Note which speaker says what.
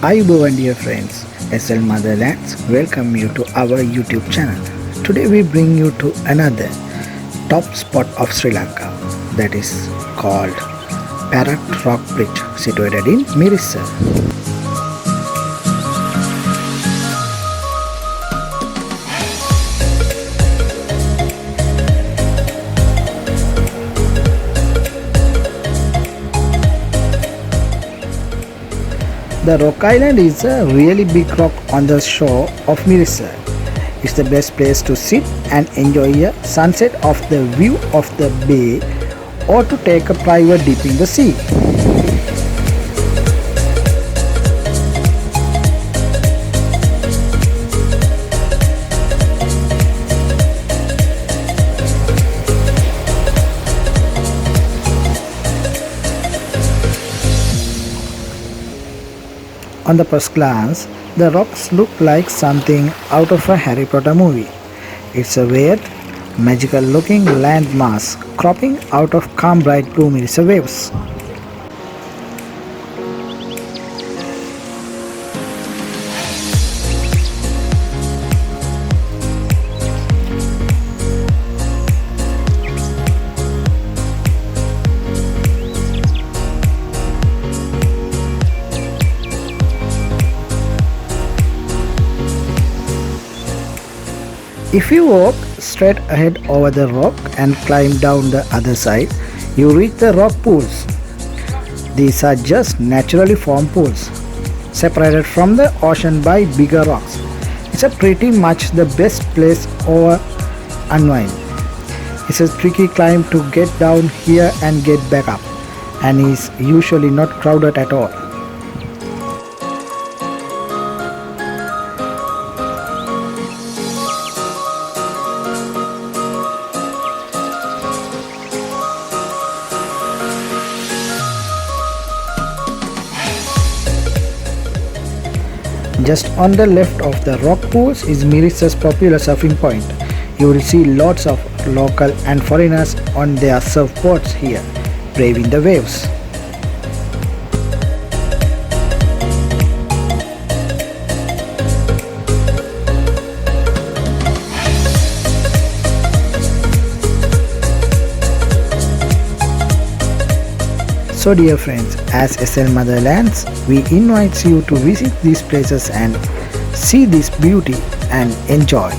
Speaker 1: Ayubovan dear friends, SL Motherlands welcome you to our YouTube channel. Today we bring you to another top spot of Sri Lanka that is called Parrot Rock Bridge situated in Mirissa. The rock island is a really big rock on the shore of Mirissa. It's the best place to sit and enjoy a sunset of the view of the bay or to take a private dip in the sea. On the first glance, the rocks look like something out of a Harry Potter movie. It's a weird, magical looking landmass cropping out of calm bright blue Mirissa waves. If you walk straight ahead over the rock and climb down the other side, you reach the rock pools. These are just naturally formed pools, separated from the ocean by bigger rocks. It's a pretty much the best place over unwind. It's a tricky climb to get down here and get back up, and is usually not crowded at all. Just on the left of the rock pools is Mirissa's popular surfing point. You will see lots of local and foreigners on their surfboards here, braving the waves. So dear friends, as SL Motherlands, we invite you to visit these places and see this beauty and enjoy.